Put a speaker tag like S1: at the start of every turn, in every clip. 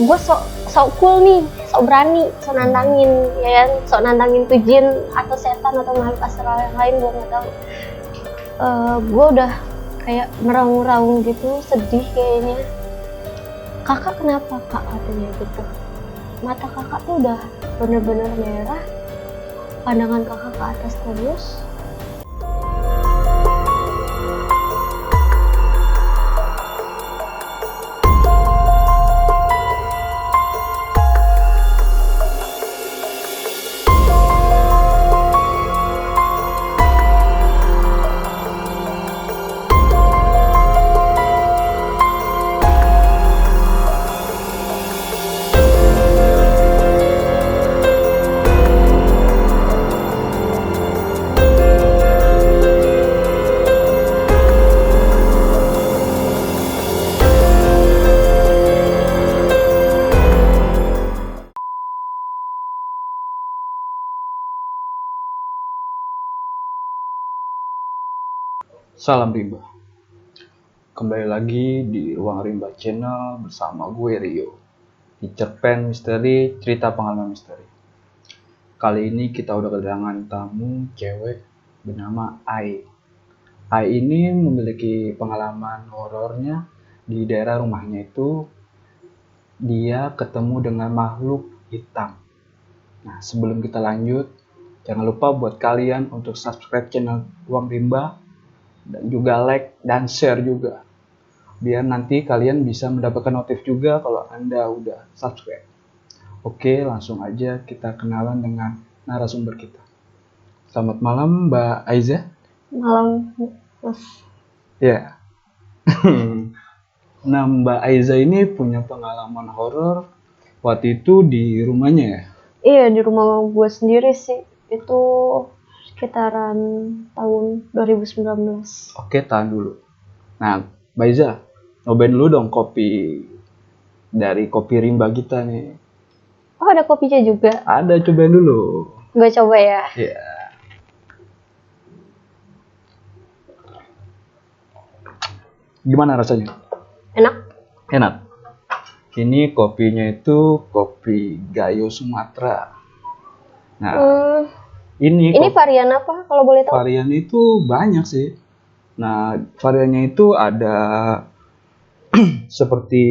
S1: gue sok cool nih, sok berani, sok nantangin, ya kan, sok nantangin tuh jin atau setan atau makhluk astral yang lain, gue nggak tahu. Gue udah kayak meraung-raung gitu, sedih kayaknya. Kakak kenapa kak, katanya gitu. Mata kakak tuh udah bener-bener merah, pandangan kakak ke atas terus.
S2: Salam Rimba. Kembali lagi di Ruang Rimba Channel bersama gue Rio di cerpen misteri, cerita pengalaman misteri. Kali ini kita udah kedatangan tamu cewek bernama Ai. Ai ini memiliki pengalaman horornya di daerah rumahnya itu. Dia ketemu dengan makhluk hitam. Nah, sebelum kita lanjut, jangan lupa buat kalian untuk subscribe channel Ruang Rimba dan juga like dan share juga, biar nanti kalian bisa mendapatkan notif juga kalau Anda udah subscribe. Oke, langsung aja kita kenalan dengan narasumber kita. Selamat malam Mbak Aiza.
S1: Malam, Mas.
S2: Ya. Nah, Mbak Aiza ini punya pengalaman horor waktu itu di rumahnya ya?
S1: Iya, di rumah gue sendiri sih. Itu sekitaran tahun 2019.
S2: Oke, tahan dulu. Nah, Mbak Aiza, nyobain dulu dong kopi dari Kopi Rimba kita nih.
S1: Oh, ada kopinya juga?
S2: Ada, cobain dulu.
S1: Gue coba ya.
S2: Iya. Gimana rasanya?
S1: Enak?
S2: Enak. Ini kopinya itu kopi Gayo Sumatera. Nah, ini
S1: varian apa kalau boleh tahu?
S2: varian itu banyak sih. Nah, variannya itu ada seperti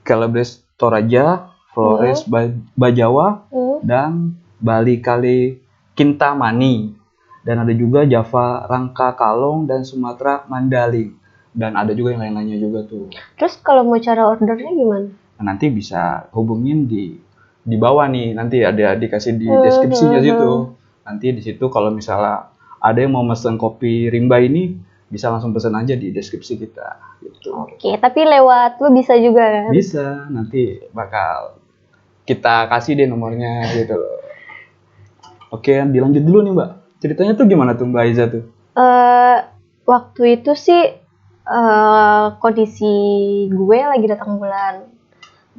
S2: Calabres Toraja, Flores Bajawa, dan Bali Kali Kintamani. Dan ada juga Java Rangka Kalong dan Sumatera Mandaling. Dan ada juga yang lain-lainnya juga tuh.
S1: Terus kalau mau cara ordernya gimana?
S2: Nah, nanti bisa hubungin di bawah nih, nanti ada dikasih di deskripsinya situ. Nanti di situ kalau misalnya ada yang mau mesen kopi Rimba ini, bisa langsung pesan aja di deskripsi kita gitu.
S1: Oke, tapi lewat lu bisa juga kan?
S2: Bisa, nanti bakal kita kasih deh nomornya gitu loh. Oke, dilanjut dulu nih Mbak. Ceritanya tuh gimana tuh Mbak Aiza tuh?
S1: Waktu itu sih kondisi gue lagi datang bulan.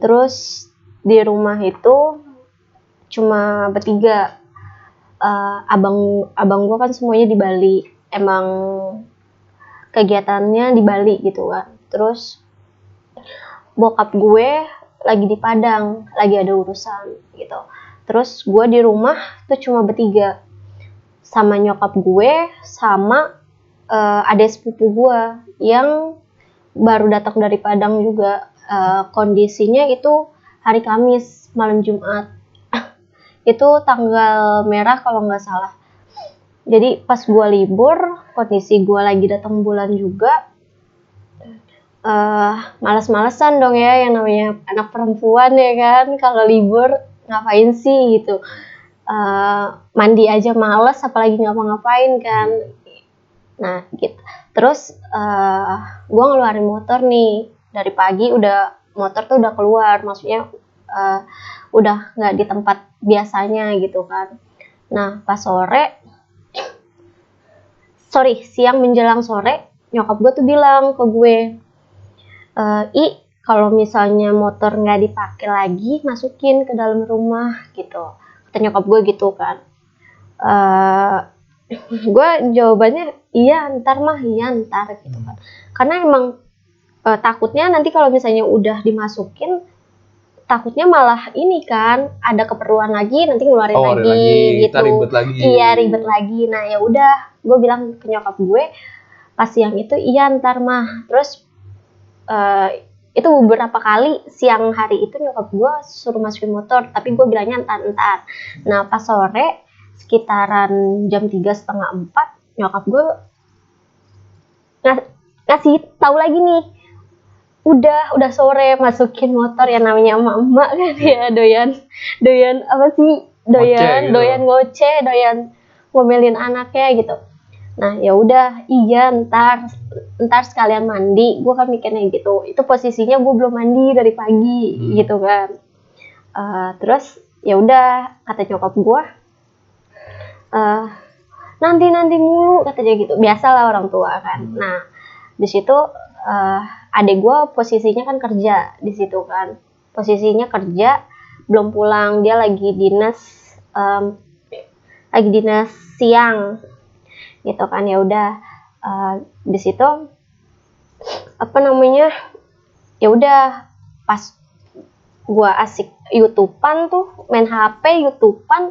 S1: Terus di rumah itu cuma bertiga. Abang gue kan semuanya di Bali. Emang kegiatannya di Bali gitu kan. Terus bokap gue lagi di Padang, lagi ada urusan gitu. Terus gue di rumah tuh cuma bertiga. Sama nyokap gue, sama adik sepupu gue yang baru datang dari Padang juga. Kondisinya itu hari Kamis malam Jumat. Itu tanggal merah kalau nggak salah. Jadi pas gue libur, kondisi gue lagi datang bulan juga, malas-malesan dong ya, yang namanya anak perempuan ya kan, kalau libur ngapain sih gitu. Mandi aja males, apalagi ngapa-ngapain kan. Nah gitu. Terus gue ngeluarin motor nih, dari pagi motor tuh udah keluar, maksudnya udah nggak di tempat biasanya gitu kan. Nah pas siang menjelang sore, nyokap gue tuh bilang ke gue, kalau misalnya motor nggak dipakai lagi, masukin ke dalam rumah gitu. Kata nyokap gue gitu kan. Gue jawabannya iya ntar gitu kan. Karena emang takutnya nanti kalau misalnya udah dimasukin, takutnya malah ini kan ada keperluan lagi, nanti ngeluarin
S2: ada
S1: lagi gitu.
S2: kita ribet lagi.
S1: Iya, ribet lagi. Nah ya udah, gue bilang ke nyokap gue pas siang itu, iya ntar mah. Terus itu beberapa kali siang hari itu nyokap gue suruh masukin motor, tapi gue bilangnya entar. Nah pas sore sekitaran jam 3:30-4 nyokap gue ngasih tahu lagi nih, udah sore, masukin motor. Ya namanya emak-emak kan ya, doyan apa sih, doyan ngoceh, doyan ngomelin anaknya gitu. Nah ya udah, iya ntar sekalian mandi. Gue kan mikirnya gitu, itu posisinya gue belum mandi dari pagi gitu kan. Terus ya udah, kata nyokap gue, nanti mulu katanya gitu, biasalah orang tua kan. Nah di situ adik gue posisinya kan kerja di situ kan, posisinya kerja belum pulang, dia lagi dinas siang gitu kan. Ya udah, di situ apa namanya, ya udah pas gue asik YouTubean tuh, main HP YouTubean,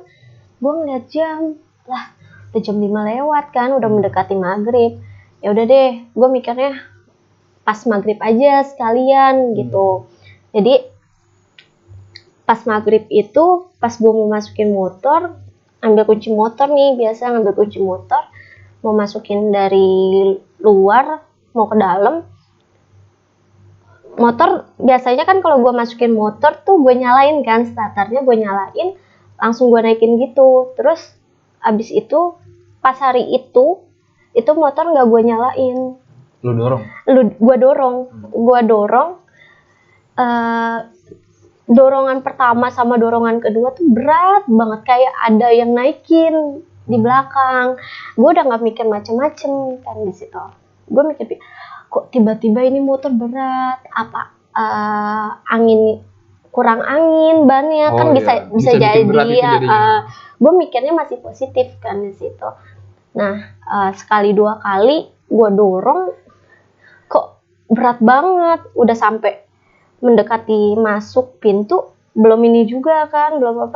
S1: gue ngeliat jam, lah udah jam 5 lewat kan, udah mendekati maghrib. Ya udah deh, gue mikirnya pas maghrib aja sekalian gitu. Jadi pas maghrib itu, pas gue mau masukin motor, ambil kunci motor nih, biasa ngambil kunci motor, mau masukin dari luar mau ke dalam. Motor biasanya kan kalau gue masukin motor tuh gue nyalain kan, starternya gue nyalain, langsung gue naikin gitu. Terus abis itu pas hari itu motor nggak gue nyalain. Gue dorong. Dorongan pertama sama dorongan kedua tuh berat banget, kayak ada yang naikin di belakang. Gue udah nggak mikir macem-macem kan di situ. Gue mikir, kok tiba-tiba ini motor berat, apa kurang angin bannya kan, bisa jadi ya. Gue mikirnya masih positif kan di situ. Nah sekali dua kali gue dorong, kok berat banget, udah sampai mendekati masuk pintu, belum ini juga kan, belum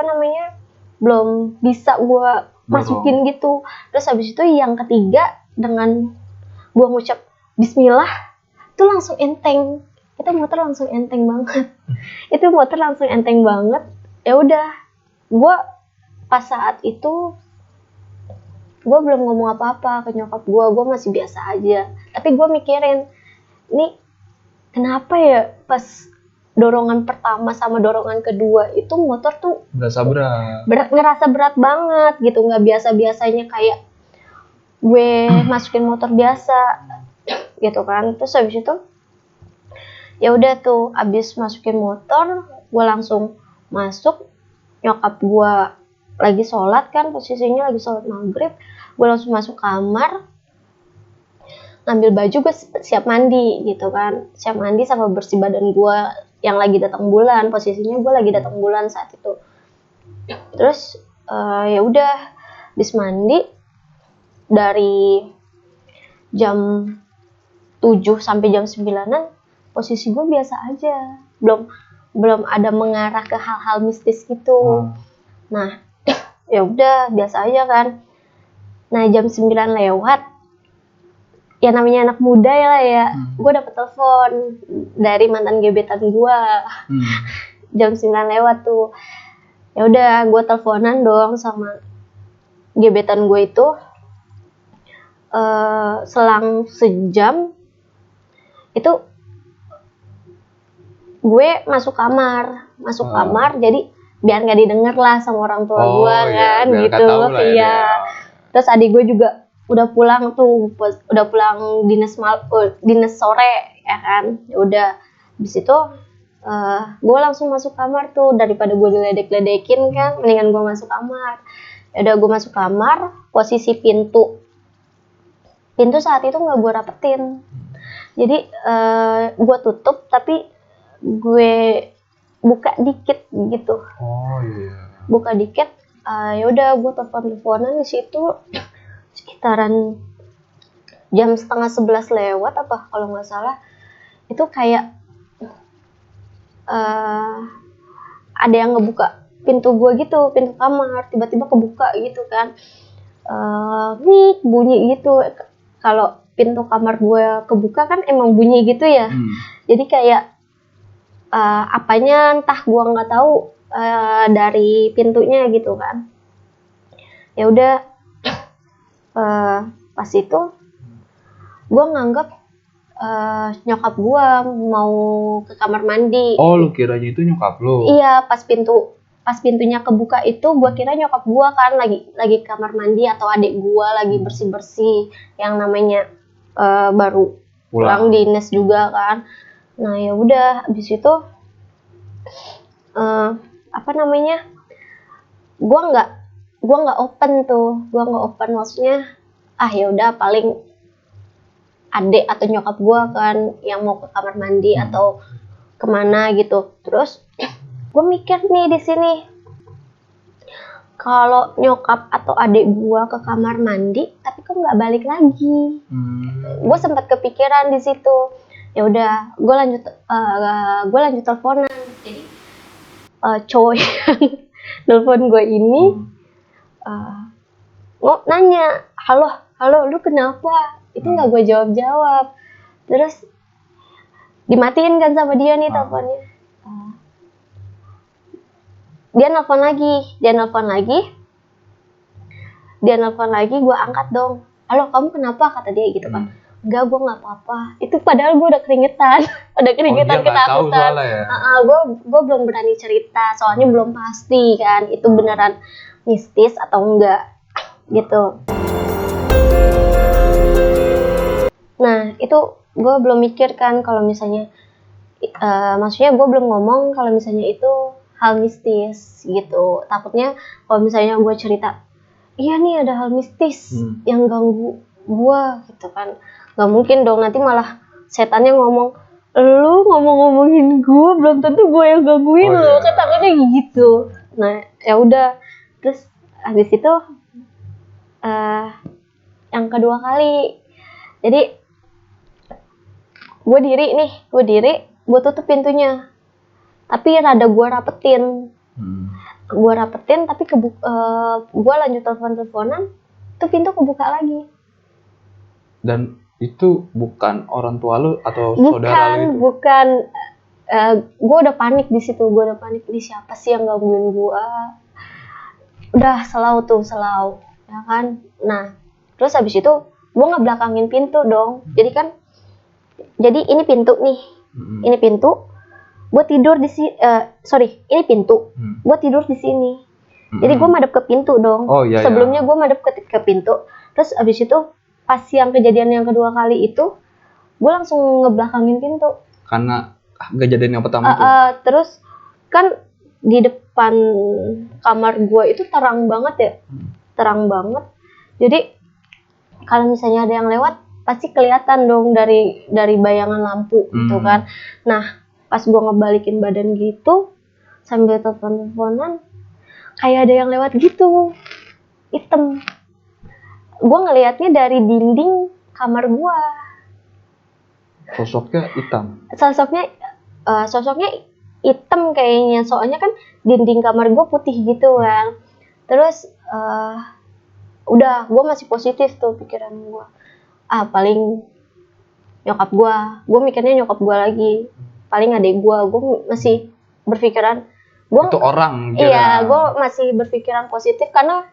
S1: bisa gue masukin gitu. Terus habis itu yang ketiga, dengan gue ngucap Bismillah, itu langsung enteng. Itu motor langsung enteng banget. Ya udah, gue pas saat itu gue belum ngomong apa-apa ke nyokap gue masih biasa aja. Tapi gue mikirin, ini kenapa ya pas dorongan pertama sama dorongan kedua itu motor tuh ngerasa berat banget gitu, nggak biasa-biasanya kayak gue masukin motor biasa gitu kan. Terus habis itu ya udah tuh, abis masukin motor gue langsung masuk. Nyokap gue lagi sholat kan, posisinya lagi sholat maghrib. Gue langsung masuk kamar, ngambil baju, gue siap mandi gitu kan, siap mandi sama bersih badan gue yang lagi datang bulan. Posisinya gue lagi datang bulan saat itu. Terus ya udah, habis mandi dari jam 7 sampai jam 9-an posisi gue biasa aja, belum ada mengarah ke hal-hal mistis gitu. Nah ya udah biasa aja kan. Nah jam 9 lewat, ya namanya anak muda ya, gue dapet telepon dari mantan gebetan gue. Jam 9 lewat tuh, ya udah gue teleponan dong sama gebetan gue itu. Selang sejam itu gue masuk kamar, jadi biar nggak didengar lah sama orang tua gue kan, gitu. Iya. Terus adik gue juga udah pulang dinas sore ya kan. Ya udah, di situ gue langsung masuk kamar tuh, daripada gue diledek-ledekin kan, mendingan gue masuk kamar. Ya udah, gue masuk kamar, posisi pintu saat itu nggak gue rapetin, jadi gue tutup tapi gue buka dikit gitu. Buka dikit. Ya udah, gue teleponan di situ sekitaran jam 10:30 lewat apa kalau nggak salah. Itu kayak ada yang ngebuka pintu gue gitu, pintu kamar, tiba-tiba kebuka gitu kan. Nih bunyi gitu. Kalau pintu kamar gue kebuka kan emang bunyi gitu ya. Jadi kayak apanya entah gue nggak tahu dari pintunya gitu kan. Ya udah pas itu gue nganggap nyokap gue mau ke kamar mandi.
S2: Oh, lu kiranya itu nyokap lu?
S1: Iya, pas pintunya kebuka itu gue kira nyokap gue kan lagi kamar mandi atau adik gue lagi bersih-bersih yang namanya baru pulang dinas juga kan. Nah ya udah abis itu gue nggak open maksudnya ya udah paling adik atau nyokap gue kan yang mau ke kamar mandi atau kemana gitu. Terus gue mikir nih di sini, kalau nyokap atau adik gue ke kamar mandi tapi kok nggak balik lagi. Gue sempat kepikiran di situ. Ya udah gue lanjut teleponan. Jadi cowok yang nelpon gue ini nanya, halo lu kenapa? Itu nggak gue jawab. Terus dimatiin kan sama dia nih teleponnya. Dia nelpon lagi, gue angkat dong. Halo, kamu kenapa? Kata dia gitu kan. Enggak, gue nggak apa-apa. Itu padahal gue udah keringetan, ketakutan. Gue belum berani cerita, soalnya belum pasti kan itu beneran mistis atau enggak gitu. Nah itu gue belum mikir kan kalau misalnya, maksudnya gue belum ngomong kalau misalnya itu hal mistis gitu. Takutnya kalau misalnya gue cerita, iya nih ada hal mistis yang ganggu gue gitu kan, nggak mungkin dong nanti malah setannya ngomong, lu ngomongin gue belum tentu gue yang gangguin lo, kan takutnya gitu. Nah ya udah, terus habis itu yang kedua kali, jadi gue diri gue tutup pintunya, tapi rada gue rapetin tapi gue lanjut teleponan, tuh pintu kebuka lagi.
S2: Dan itu bukan orang tua lu atau saudara lu itu?
S1: Bukan. Gue udah panik di situ. Ini siapa sih yang gangguin gue? Udah selau, ya kan. Nah, terus habis itu gue ngebelakangin pintu dong. Jadi ini pintu nih. Ini pintu. Gue tidur di sini. Ini pintu. Gue tidur di sini. Jadi gue madep ke pintu dong. Sebelumnya gue madep ke pintu. Terus habis itu pas yang kejadian yang kedua kali itu, gue langsung ngebelakangin pintu.
S2: Karena kejadian yang pertama itu.
S1: Terus kan di depan kamar gue itu terang banget ya, terang banget. Jadi kalau misalnya ada yang lewat, pasti kelihatan dong dari bayangan lampu gitu kan. Nah pas gue ngebalikin badan gitu sambil teleponan, kayak ada yang lewat gitu, hitam. Gue ngelihatnya dari dinding kamar gue.
S2: Sosoknya hitam?
S1: Sosoknya hitam kayaknya, soalnya kan dinding kamar gue putih gitu kan. Terus udah gue masih positif tuh pikiran gue. Paling nyokap gue mikirnya nyokap gue lagi. Paling adek gue masih berpikiran.
S2: Itu orang.
S1: Iya, gue masih berpikiran positif karena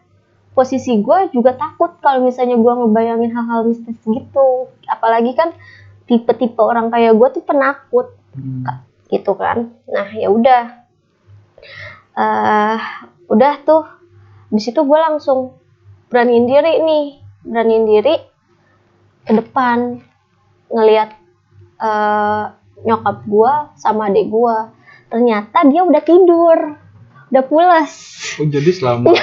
S1: posisi gue juga takut kalau misalnya gue ngebayangin hal-hal mistis gitu. Apalagi kan tipe-tipe orang kayak gue tuh penakut gitu kan. Nah ya udah tuh di situ gue langsung beraniin diri ke depan ngelihat nyokap gue sama adik gue. Ternyata dia udah tidur, udah pulas.
S2: Oh jadi selama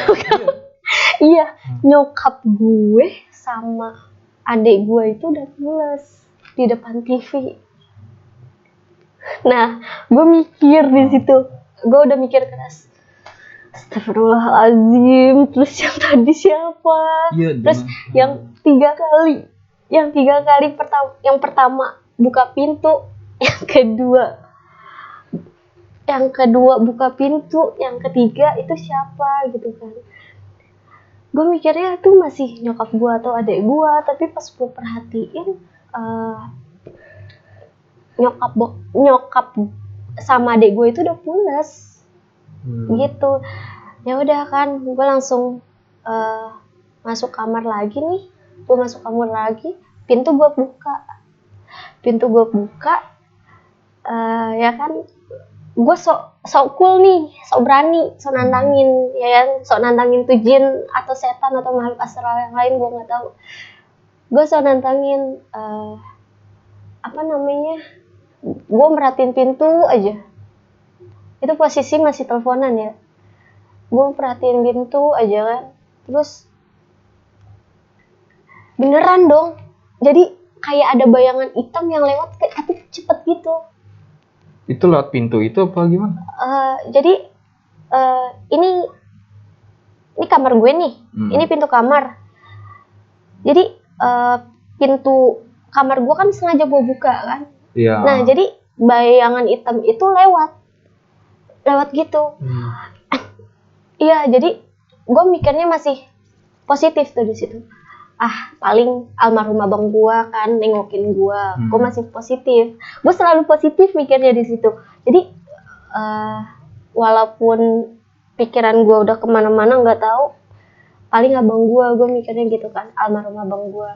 S1: iya, nyokap gue sama adik gue itu udah pulas di depan TV. Nah, gue mikir di situ, gue udah mikir keras. Astagfirullahaladzim, terus yang tadi siapa? Terus yang tiga kali yang pertama buka pintu, yang kedua yang kedua buka pintu, yang ketiga itu siapa gitu kan. Gue mikirnya tuh masih nyokap gue atau adik gue, tapi pas gue perhatiin nyokap sama adik gue itu udah pulas gitu. Ya udah kan, gue langsung masuk kamar lagi nih. Gue masuk kamar lagi, pintu gue buka, ya kan, gue sok cool nih, sok berani, sok nantangin, ya kan, sok nantangin tuh jin atau setan atau makhluk astral yang lain, gue nggak tahu. Gue sok nantangin, gue merhatiin pintu aja. Itu posisi masih teleponan ya. Gue perhatiin pintu aja kan, terus beneran dong. Jadi kayak ada bayangan hitam yang lewat, tapi cepet gitu.
S2: Itu lewat pintu itu apa gimana?
S1: Jadi ini kamar gue nih, ini pintu kamar. Jadi pintu kamar gue kan sengaja gue buka kan.
S2: Iya.
S1: Nah jadi bayangan hitam itu lewat gitu. Iya, jadi gue mikirnya masih positif tuh di situ. Paling almarhum abang gue kan nengokin gue, gue masih positif. Gue selalu positif mikirnya di situ. Jadi walaupun pikiran gue udah kemana-mana nggak tahu, paling abang gue mikirnya gitu kan, almarhum abang gue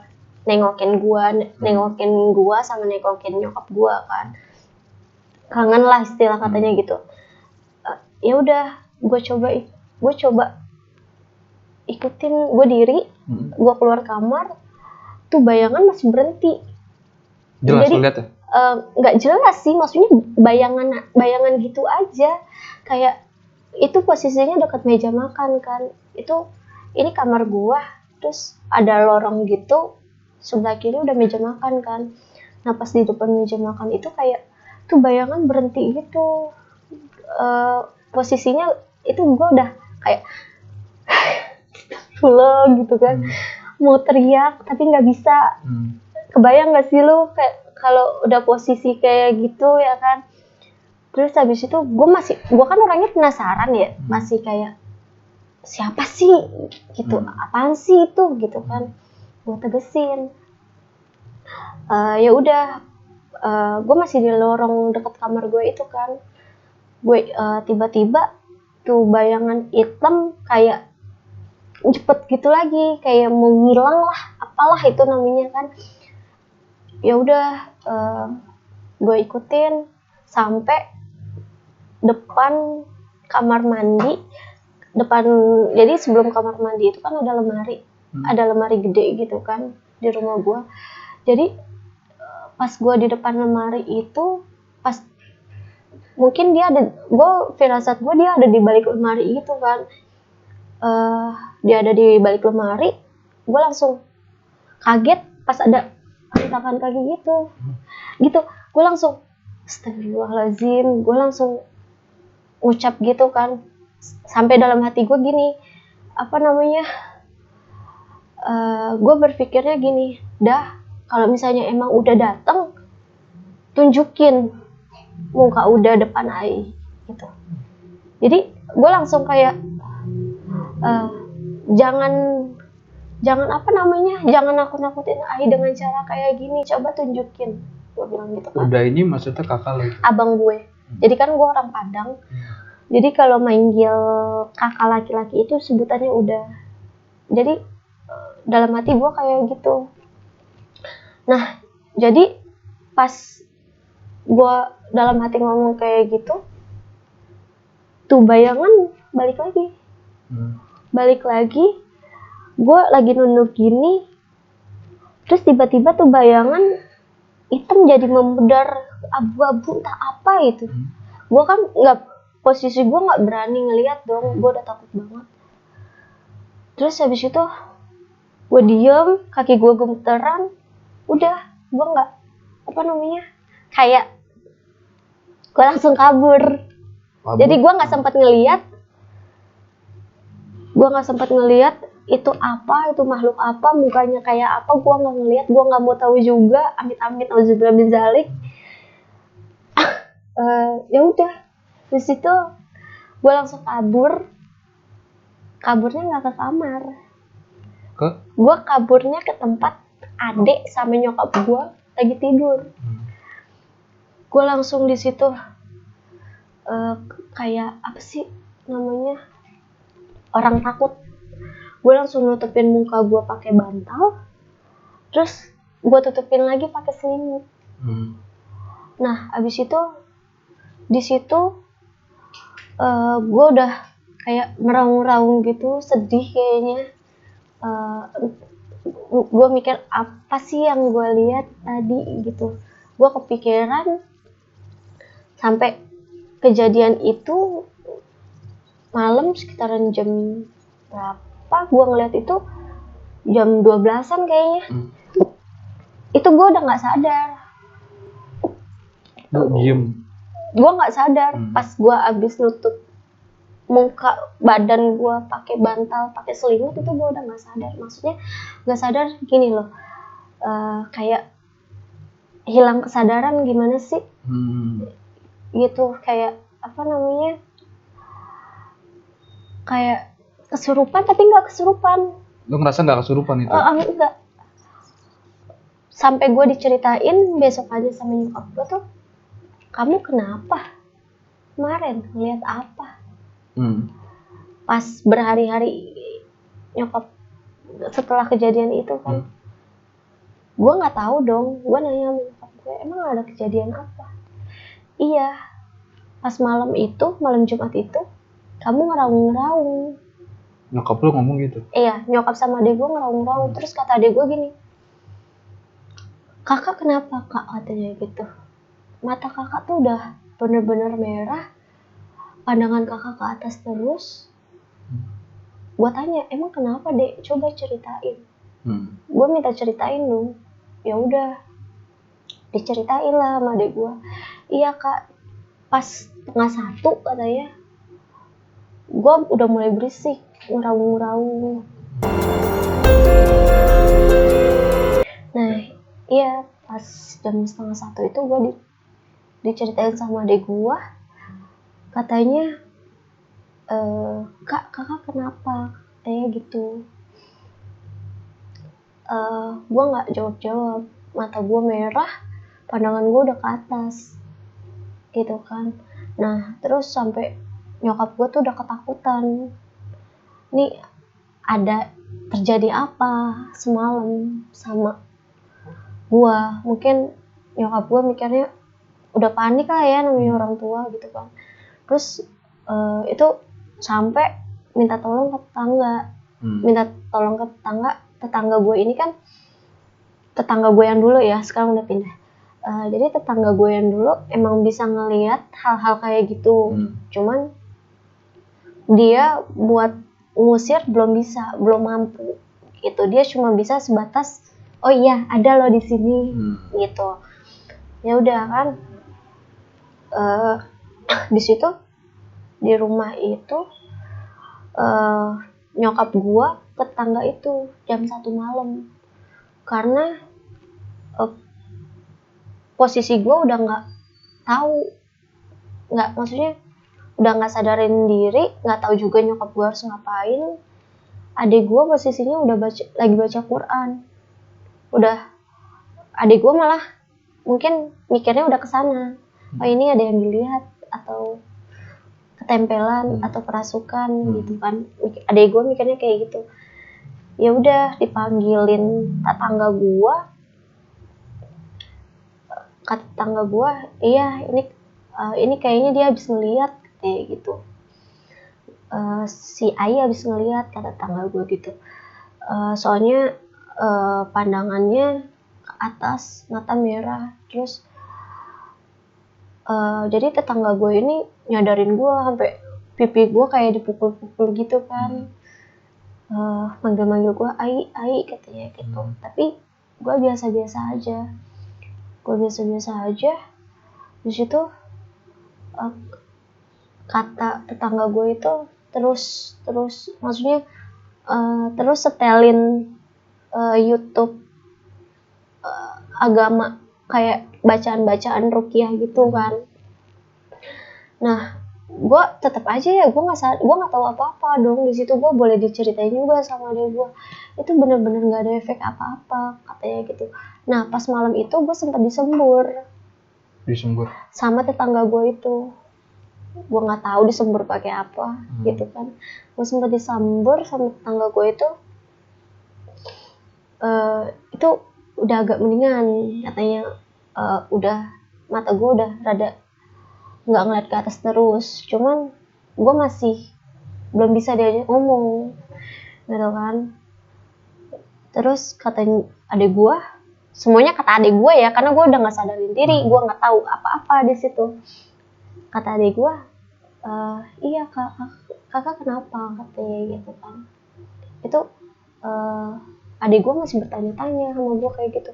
S1: nengokin gue sama nengokin nyokap gue kan. Kangen lah istilah katanya gitu. Ya udah, gue coba ikutin, gue diri, gue keluar kamar, tuh bayangan masih berhenti.
S2: Jelas
S1: jadi
S2: lihat ya?
S1: Nggak jelas sih, maksudnya bayangan gitu aja, kayak itu posisinya dekat meja makan kan. Ini kamar gue, terus ada lorong gitu, sebelah kiri udah meja makan kan. Nah pas di depan meja makan itu kayak tuh bayangan berhenti gitu. Posisinya itu gue udah kayak full gitu kan, mau teriak tapi nggak bisa. Kebayang nggak sih lu kayak kalau udah posisi kayak gitu ya kan. Terus habis itu gue kan orangnya penasaran ya, masih kayak siapa sih gitu, apaan sih itu gitu kan. Gue tegesin, ya udah, gue masih di lorong dekat kamar gue itu kan. Gue tiba-tiba tuh bayangan hitam kayak cepet gitu lagi, kayak mau ngilang lah, apalah itu namanya kan. Ya udah, gue ikutin sampai depan kamar mandi. Jadi sebelum kamar mandi itu kan ada lemari gede gitu kan di rumah gue. Jadi pas gue di depan lemari itu, pas mungkin firasat gue dia ada di balik lemari gitu kan. Dia ada di balik lemari, gue langsung kaget pas ada hentakan kaki gitu. Gue langsung astagfirullahaladzim, gue langsung ucap gitu kan, sampai dalam hati gue gini, gue berpikirnya gini, dah kalau misalnya emang udah dateng, tunjukin muka udah depan Ai gitu. Jadi gue langsung kayak jangan nakut-nakutin Ai dengan cara kayak gini, coba tunjukin, gue bilang gitu kan.
S2: Udah, ini maksudnya kakak lo itu?
S1: Abang gue. Jadi kan gue orang Padang, jadi kalau manggil kakak laki-laki itu sebutannya udah. Jadi dalam hati gue kayak gitu. Nah jadi pas gue dalam hati ngomong kayak gitu, tuh bayangan balik lagi. Gue lagi nunduk gini, terus tiba-tiba tuh bayangan hitam jadi memudar abu-abu entah apa itu. Gue kan posisi gue nggak berani ngelihat dong, gue udah takut banget. Terus habis itu gue diem, kaki gue gemeteran, udah gue nggak kayak gue langsung kabur. Jadi gue nggak sempat ngelihat itu apa, itu makhluk apa, mukanya kayak apa, gue nggak ngelihat, gue nggak mau tahu juga. Amit-amit auzubillah min dzalik. Ya udah, Di situ gue langsung kaburnya nggak ke kamar, gue kaburnya ke tempat adik sama nyokap gue lagi tidur. Gue langsung di situ kayak apa sih namanya, orang takut. Gue langsung nutupin muka gue pakai bantal, terus gue tutupin lagi pakai selimut. Nah abis itu di situ gue udah kayak meraung-raung gitu, sedih kayaknya. Gue mikir apa sih yang gue lihat tadi gitu. Gue kepikiran sampai kejadian itu malam sekitaran jam berapa, gue ngeliat itu jam 12-an kayaknya. Itu gue udah nggak sadar. Gue nggak sadar. Pas gue abis nutup muka badan gue pakai bantal pakai selimut, itu gue udah nggak sadar. Maksudnya nggak sadar gini loh, kayak hilang kesadaran gimana sih gitu, kayak apa namanya, kayak kesurupan tapi nggak kesurupan.
S2: Lu ngerasa nggak kesurupan itu?
S1: Enggak. Sampai gue diceritain besok aja sama nyokap gue tuh, kamu kenapa kemarin ngeliat apa? Pas berhari-hari nyokap setelah kejadian itu kan, gue nggak tahu dong. Gue nanya sama nyokap gue, emang ada kejadian apa? Iya, pas malam Jumat itu kamu ngeraung-ngeraung.
S2: Nyokap lu ngomong gitu?
S1: Iya, nyokap sama adek gue ngeraung-ngeraung. Terus kata adek gue gini, kakak kenapa kak, katanya gitu. Mata kakak tuh udah bener-bener merah, pandangan kakak ke atas terus. Gue tanya, emang kenapa dek, coba ceritain. Gue minta ceritain dong. Ya udah, diceritain lah sama adek gue. Iya kak, pas 1:30 katanya, gue udah mulai berisik, ngeraung-ngeraung. Nah iya, pas jam 1:30 itu gue diceritain sama adek gue. Katanya, kakak kenapa, katanya gitu. Gue nggak jawab, mata gue merah, pandangan gue udah ke atas gitu kan. Nah terus sampai nyokap gue tuh udah ketakutan, nih ada terjadi apa semalam sama gue. Mungkin nyokap gue mikirnya udah panik lah ya, namanya orang tua gitu kan. Terus itu sampai minta tolong ke tetangga gue ini kan tetangga gue yang dulu ya, sekarang udah pindah. Jadi tetangga gue yang dulu emang bisa ngelihat hal-hal kayak gitu. Cuman dia buat ngusir belum mampu gitu. Dia cuma bisa sebatas, oh iya ada lo di sini gitu. Ya udah kan, di situ di rumah itu nyokap gue ke tetangga itu jam 1 malam karena posisi gue udah maksudnya udah nggak sadarin diri, nggak tahu juga nyokap gue harus ngapain. Adik gue posisinya udah lagi baca Quran. Adik gue malah mungkin mikirnya udah kesana, oh ini ada yang dilihat atau ketempelan atau kerasukan gitu kan. Adik gue mikirnya kayak gitu. Ya udah dipanggilin tetangga gue. Kata tetangga gue, iya ini kayaknya dia habis ngeliat kayak gitu. Si Ai habis ngeliat, kata tetangga gue gitu. Soalnya pandangannya ke atas, mata merah. Terus jadi tetangga gue ini nyadarin gue sampai pipi gue kayak dipukul-pukul gitu kan. Manggil-manggil gue Ai katanya gitu. Tapi gue biasa-biasa aja. Di situ kata tetangga gue itu terus maksudnya terus setelin YouTube agama, kayak bacaan ruqyah gitu kan. Nah gue tetap aja ya, gue nggak tahu apa-apa dong di situ. Gue boleh diceritain juga sama dia, gue itu bener-bener nggak ada efek apa-apa katanya gitu. Nah pas malam itu gue sempat disembur sama tetangga gue itu. Gue nggak tahu disembur pakai apa gitu kan. Gue sempat disembur sama tetangga gue itu udah agak mendingan katanya. Udah mata gue udah rada nggak ngeliat ke atas terus, cuman gue masih belum bisa diajak ngomong gitu kan. Terus kata adik gue, semuanya kata adik gue ya, karena gue udah nggak sadarin diri, gue nggak tahu apa-apa di situ. Kata adik gue, iya kakak kenapa katanya gitu kan. Itu adik gue masih bertanya-tanya sama gue kayak gitu.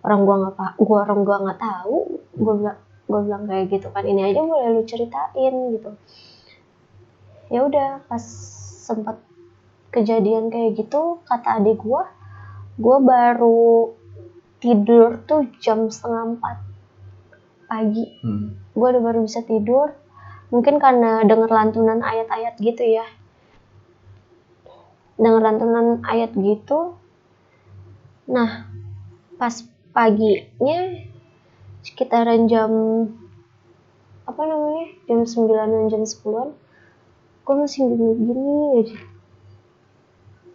S1: Orang gue nggak tahu. Gue bilang kayak gitu kan, ini aja boleh lu ceritain gitu. Ya udah pas sempat kejadian kayak gitu, kata adik gue baru tidur tuh jam 3:30 pagi. Gue udah baru bisa tidur, mungkin karena denger lantunan ayat-ayat gitu ya. Nah pas paginya sekitaran jam jam 9-an, jam 10-an, gue masih gini aja.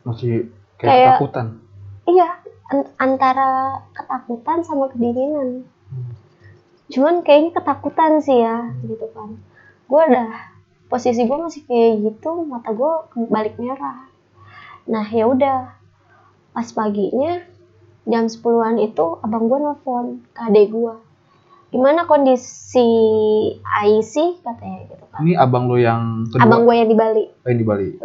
S2: Masih kayak ketakutan?
S1: Iya, antara ketakutan sama kedinginan. Cuman kayaknya ketakutan sih ya, gitu kan. Posisi gue masih kayak gitu, mata gue balik merah. Nah ya udah, pas paginya jam 10-an itu abang gue nelfon ke adek gue. Gimana kondisi Aisy katanya gitu kan.
S2: Ini abang lo yang kedua?
S1: Abang gue yang di Bali.
S2: Yang di Bali.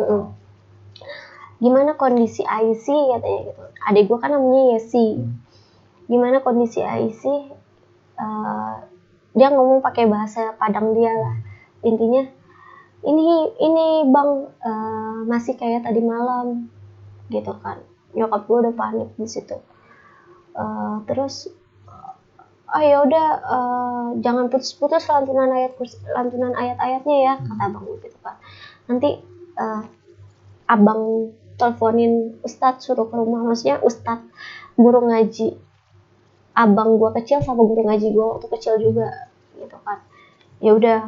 S1: Gimana kondisi Aisy katanya gitu. Adek gue kan namanya Yesi. Gimana kondisi Aisy? Dia ngomong pakai bahasa Padang dia lah. Intinya, ini bang, masih kayak tadi malam gitu kan. Nyokap gue udah panik di situ. Terus ya udah, jangan putus-putus lantunan ayat-ayatnya ya, kata abang gue gitu kan. Nanti abang teleponin Ustadz, suruh ke rumah. Maksudnya Ustadz guru ngaji abang gue kecil sama guru ngaji gue waktu kecil juga gitu kan. Ya udah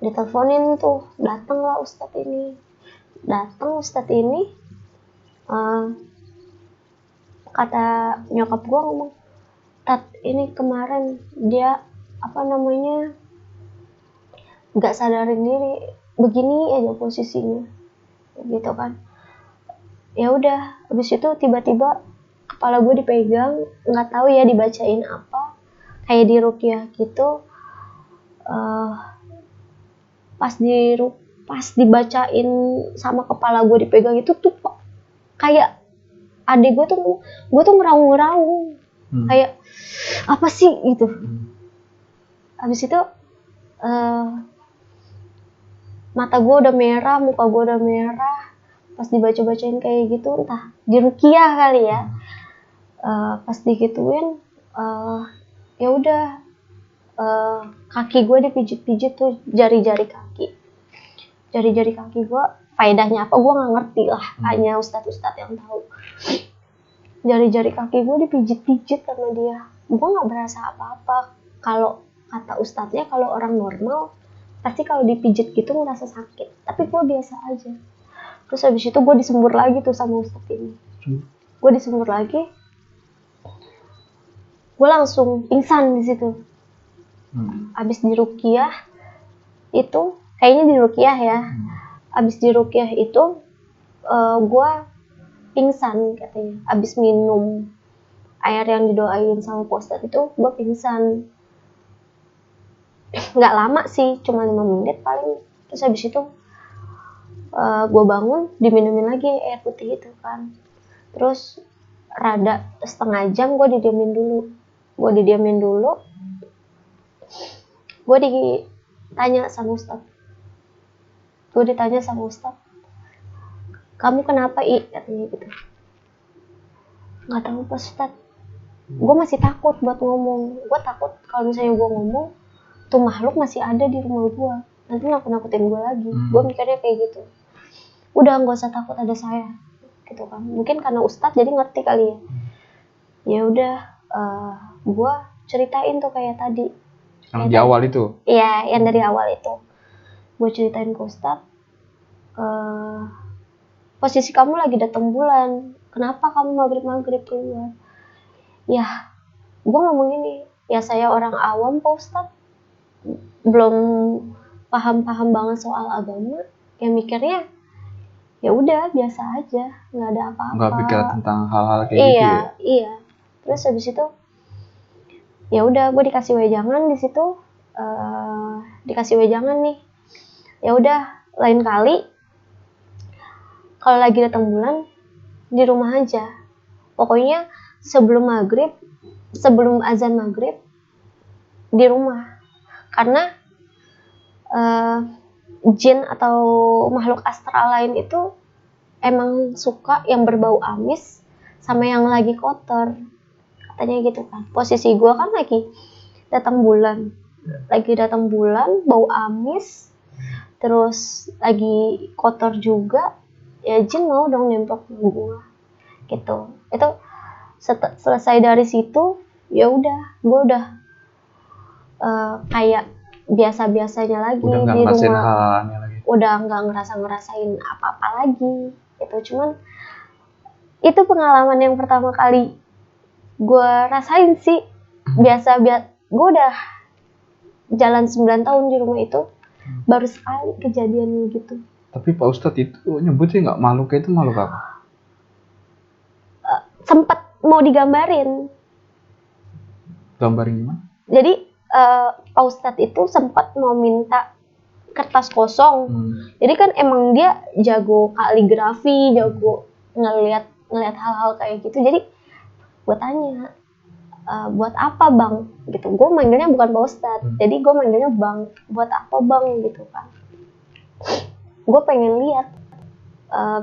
S1: diteleponin tuh, datanglah Ustadz ini. Kata nyokap gue ngomong, Tat, ini kemarin dia nggak sadarin diri, begini aja posisinya gitu kan. Ya udah, habis itu tiba-tiba kepala gue dipegang, nggak tahu ya dibacain apa, kayak di ruqyah gitu. Pas dibacain sama kepala gue dipegang itu tuh kayak adik gue tuh ngeraung-ngeraung. Kayak apa sih gitu. Habis itu mata gue udah merah, muka gue udah merah. Pas dibaca-bacain kayak gitu, entah di ruqyah kali ya. Pas digituin, ya udah, kaki gue dipijit-pijit tuh, jari-jari kaki gue. Faedahnya apa gue nggak ngerti lah, hanya ustadz yang tahu. Jari-jari kaki gue dipijit-pijit sama dia. Gue nggak berasa apa-apa. Kalau kata ustadznya, kalau orang normal pasti kalau dipijit gitu ngerasa sakit, tapi gue biasa aja. Terus habis itu gue disembur lagi tuh sama ustadz ini. Gue disembur lagi, gue langsung pingsan di situ. Abis di ruqyah itu, kayaknya di ruqyah ya. Abis di ruqyah itu gue pingsan katanya. Abis minum air yang didoain sama Pak Ustadz itu, gue pingsan. Nggak lama sih, cuma 5 menit paling. Terus habis itu gue bangun, diminumin lagi air putih itu kan. Terus rada setengah jam gue didiamin dulu. Gue ditanya sama Ustadz, kamu kenapa katanya gitu. Nggak tahu Pak Ustadz. Gue masih takut buat ngomong. Gue takut kalau misalnya gue ngomong, tuh makhluk masih ada di rumah gue. nanti nakut-nakutin gue lagi. Gue mikirnya kayak gitu, udah nggak usah takut ada saya gitu kan. Mungkin karena ustadz jadi ngerti kali ya. Ya udah, gue ceritain tuh kayak tadi
S2: Yang di awal itu.
S1: iya, yang dari awal itu gue ceritain ke ustadz, posisi kamu lagi datang bulan, kenapa kamu maghrib keluar? Ya gue ngomong gini, ya saya orang awam Pak Ustadz, belum paham banget soal agama, ya mikirnya ya udah biasa aja, nggak ada apa-apa.
S2: Nggak pikir tentang hal-hal kayak gitu ya?
S1: Iya. Terus habis itu ya udah gue dikasih wejangan di situ, dikasih wejangan nih. Ya udah, lain kali kalau lagi datang bulan di rumah aja. Pokoknya sebelum azan maghrib di rumah. Karena jin atau makhluk astral lain itu emang suka yang berbau amis sama yang lagi kotor, katanya gitu kan. Posisi gue kan lagi datang bulan, bau amis, terus lagi kotor juga, ya jin mau dong nempel ke gue gitu. Itu selesai dari situ ya udah, gue udah kayak biasa-biasanya lagi
S2: udah
S1: di rumah,
S2: lagi.
S1: udah nggak ngerasain apa-apa lagi gitu. Cuman itu pengalaman yang pertama kali gue rasain sih. Gue udah jalan 9 tahun di rumah itu, baru sekali kejadian gitu.
S2: Tapi Pak Ustadz itu nyebutnya nggak makhluk itu makhluk apa?
S1: Sempet mau digambarin.
S2: Gambarin gimana?
S1: Jadi Pak Ustadz itu sempat mau minta kertas kosong. Jadi kan emang dia jago kaligrafi, jago ngelihat hal-hal kayak gitu. Jadi gue tanya, buat apa bang? Gitu. Gue manggilnya bukan Pak Ustadz, jadi gue manggilnya bang. Buat apa bang? Gitu kan. Gue pengen lihat,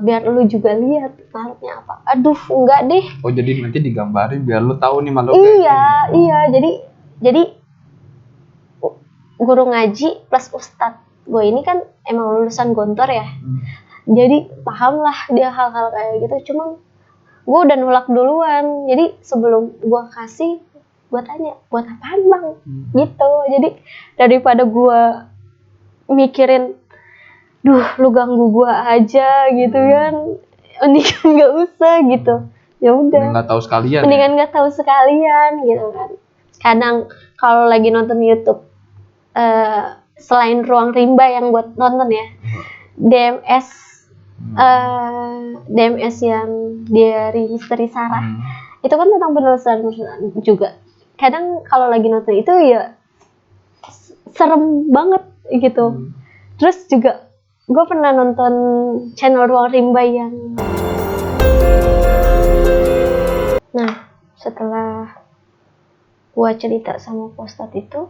S1: biar lu juga lihat makhluknya apa. Aduh, enggak deh.
S2: Oh, jadi nanti digambarin biar lu tahu nih makhluknya.
S1: Iya. Jadi guru ngaji plus ustadz gue ini kan emang lulusan Gontor ya. Jadi paham lah dia hal-hal kayak gitu. Cuman gue udah nolak duluan. Jadi sebelum gue kasih, gue tanya, buat apaan bang? Gitu. Jadi daripada gue mikirin, duh lu ganggu gue aja gitu kan, mendingan nggak usah gitu. Ya udah. Mendingan nggak tahu sekalian gitu kan. Kadang kalau lagi nonton YouTube, selain Ruang Rimba yang buat nonton ya, DMS yang dari Misteri Sarah, itu kan tentang penelusuran juga. Kadang kalau lagi nonton itu ya serem banget gitu. Terus juga gue pernah nonton channel Ruang Rimba yang, nah setelah gue cerita sama Pak Ustadz itu,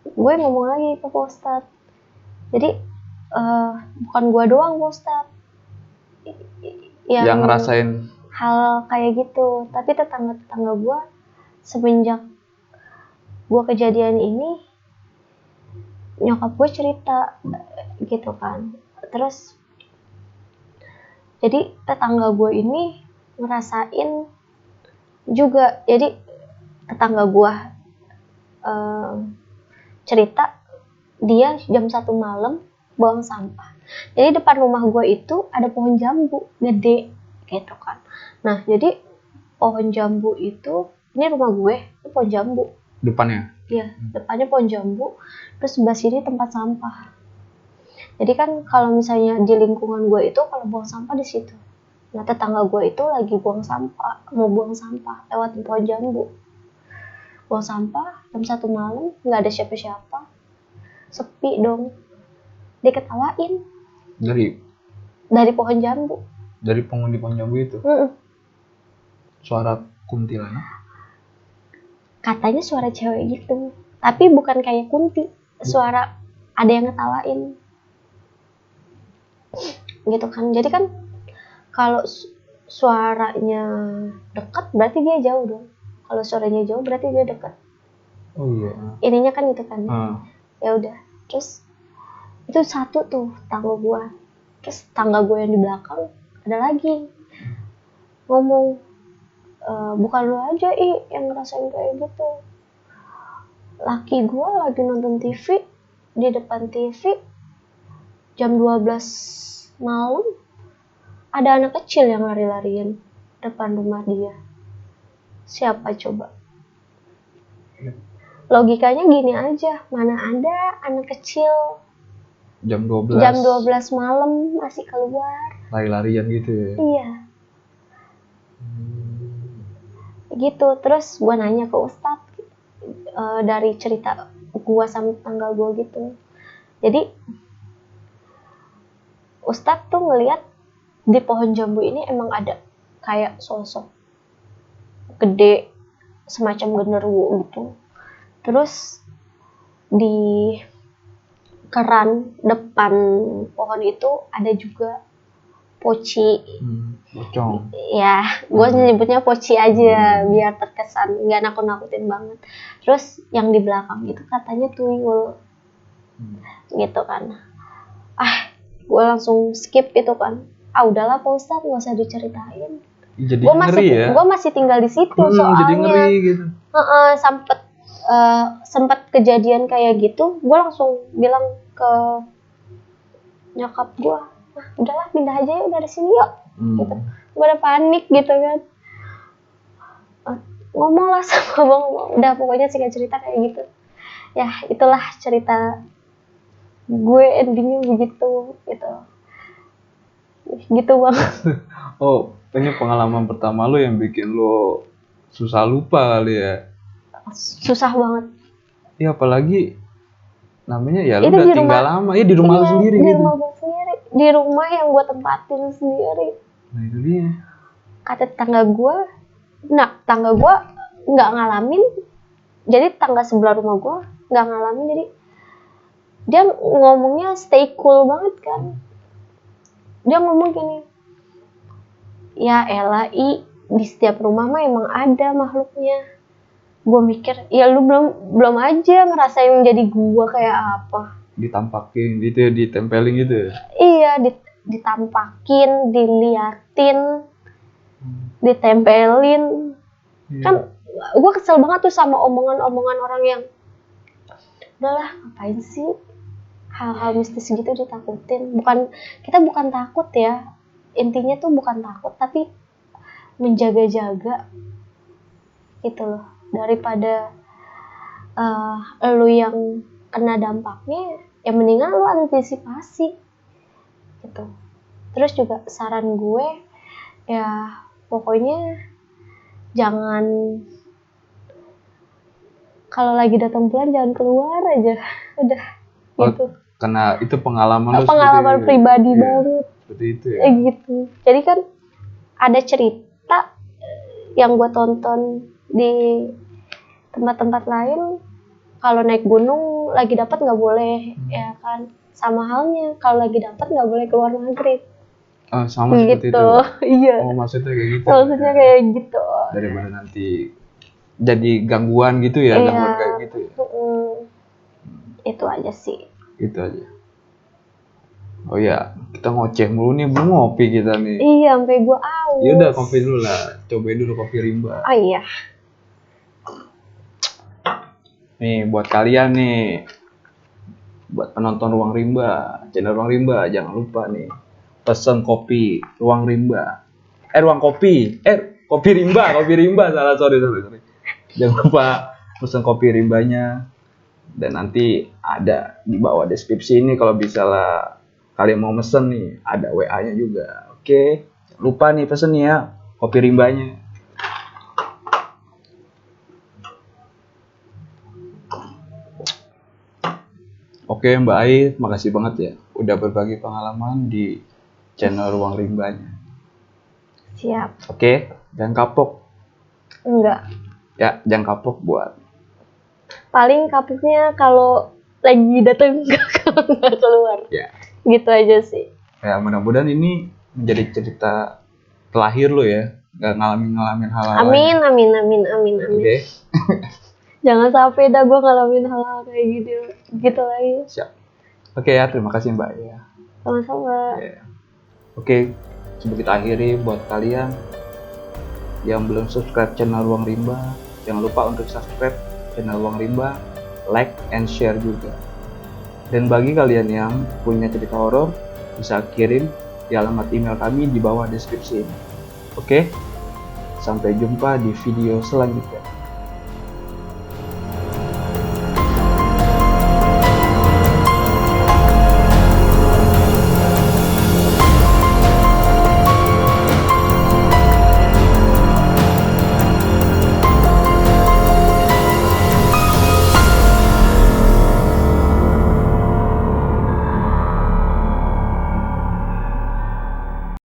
S1: gue ngomong lagi ke Pak Ustadz. Jadi bukan gue doang Pak Ustadz yang
S2: ngerasain
S1: hal kayak gitu, tapi tetangga gue semenjak gue kejadian ini, nyokap gue cerita gitu kan. Terus jadi tetangga gue ini ngerasain juga. Jadi tetangga gue cerita dia jam 1 malam buang sampah. Jadi depan rumah gue itu ada pohon jambu gede gitu kan. Nah jadi pohon jambu itu, ini rumah gue itu pohon jambu
S2: depannya.
S1: Iya, depannya pohon jambu, terus sebelah sini tempat sampah. Jadi kan kalau misalnya di lingkungan gue itu kalau buang sampah di situ. Nah tetangga gue itu lagi buang sampah, mau buang sampah lewat pohon jambu. Buang sampah jam 1 malam, nggak ada siapa-siapa, sepi dong. Diketawain dari pohon jambu.
S2: Dari penghuni pohon jambu itu. Suara kuntilanak.
S1: Katanya suara cewek gitu, tapi bukan kayak kunti. Suara ada yang ngetawain gitu kan. Jadi kan kalau suaranya dekat berarti dia jauh dong. Kalau suaranya jauh berarti dia dekat.
S2: Oh iya.
S1: Ininya kan itu kan. Ya udah. Terus Itu satu tuh tangga gue. Terus tangga gue yang di belakang ada lagi ngomong, bukan lu aja yang ngerasain kayak gitu. Laki gue lagi nonton TV di depan TV jam 12 malam, ada anak kecil yang lari-larian depan rumah dia. Siapa coba? Logikanya gini aja, mana ada anak kecil
S2: Jam 12
S1: malam masih keluar
S2: lari-larian gitu ya.
S1: Iya. Gitu. Terus gue nanya ke Ustadz, dari cerita gue sama tetangga gue gitu. Jadi Ustadz tuh ngeliat di pohon jambu ini emang ada kayak sosok gede semacam genderuwo gitu. Terus di keran depan pohon itu ada juga poci.
S2: Pocong.
S1: Ya, gue nyebutnya poci aja biar terkesan nggak nakut-nakutin banget. Terus yang di belakang itu katanya tuyul. Gitu kan. Gue langsung skip itu kan. Udahlah Pak Ustadz, nggak usah diceritain.
S2: Jadi ngeri ya.
S1: Gue masih tinggal di situ soalnya.
S2: Jadi ngeri gitu.
S1: Sempet kejadian kayak gitu, gue langsung bilang ke nyokap gue, udahlah pindah aja yuk dari sini yuk. Gitu. Gue udah panik gitu kan. Ngomong lah sama abang, udah pokoknya singkat cerita kayak gitu. Ya itulah cerita gue, endingnya begitu gitu. Gitu banget.
S2: Oh, ini pengalaman pertama lo yang bikin lo susah lupa kali ya?
S1: Susah banget.
S2: Iya, apalagi namanya ya lo udah tinggal lama ya di rumah lo sendiri
S1: di
S2: gitu.
S1: Rumah gue sendiri, di rumah yang gue tempatin sendiri.
S2: Nah itu dia.
S1: Kata tangga gue nggak ngalamin. Jadi tangga sebelah rumah gue nggak ngalamin. Jadi dia ngomongnya stay cool banget kan. Dia ngomong gini, ya elah di setiap rumah mah emang ada makhluknya. Gue mikir, ya lu belum aja ngerasain jadi gue kayak apa.
S2: Ditampakin gitu ya, ditempelin gitu ya.
S1: Iya, ditampakin, diliatin, ditempelin. Kan gue kesel banget tuh sama omongan-omongan orang yang udahlah ngapain sih hal-hal mistis gitu ditakutin. Kita bukan takut ya, intinya tuh bukan takut tapi menjaga-jaga gitu loh, daripada lu yang kena dampaknya ya mendingan lu antisipasi gitu. Terus juga saran gue ya pokoknya jangan, kalau lagi datang bulan jangan keluar aja udah gitu.
S2: Karena itu pengalaman
S1: pribadi banget
S2: seperti itu ya.
S1: Gitu. Jadi kan ada cerita yang gue tonton di tempat-tempat lain, kalau naik gunung lagi dapat nggak boleh ya kan, sama halnya kalau lagi dapat nggak boleh keluar maghrib.
S2: Sama seperti itu.
S1: Iya.
S2: Maksudnya kayak gitu.
S1: Maksudnya kayak gitu.
S2: Daripada nanti jadi gangguan gitu ya, gangguan kayak gitu ya.
S1: Itu aja sih.
S2: Itu aja. Oh ya, kita ngoceh mulu nih, belum ngopi kita nih.
S1: Iya, sampai gua aus.
S2: Ya udah kopi dulu lah, cobain dulu kopi rimba.
S1: Oh iya.
S2: Nih buat kalian nih, buat penonton Ruang Rimba, channel Ruang Rimba, jangan lupa nih pesen kopi Ruang Rimba. Kopi Rimba, salah, sorry. Jangan lupa pesen kopi rimbanya. Dan nanti ada di bawah deskripsi ini kalau bisa lah kalian mau mesen nih, ada WA-nya juga. Oke, jangan lupa nih pesen ya kopi rimbanya. Oke Mbak Ai, makasih banget ya udah berbagi pengalaman di channel Ruang Rimbanya.
S1: Siap.
S2: Oke, jangan kapok.
S1: Enggak.
S2: Ya, jangan kapok buat.
S1: Paling kapoknya kalau lagi datang nggak keluar.
S2: Ya.
S1: Gitu aja sih.
S2: Ya, mudah-mudahan ini menjadi cerita terakhir lo ya, nggak ngalamin hal-hal.
S1: Amin.
S2: Oke.
S1: Jangan sampai dah gue ngalamin hal-hal kayak gitu lagi.
S2: Siap. Oke ya, terima kasih Mbak ya.
S1: Sama-sama.
S2: Oke, coba kita akhiri buat kalian yang belum subscribe channel Ruang Rimba, jangan lupa untuk subscribe channel Ruang Rimba, like and share juga. Dan bagi kalian yang punya cerita horor, bisa kirim di alamat email kami di bawah deskripsi ini. Oke, sampai jumpa di video selanjutnya.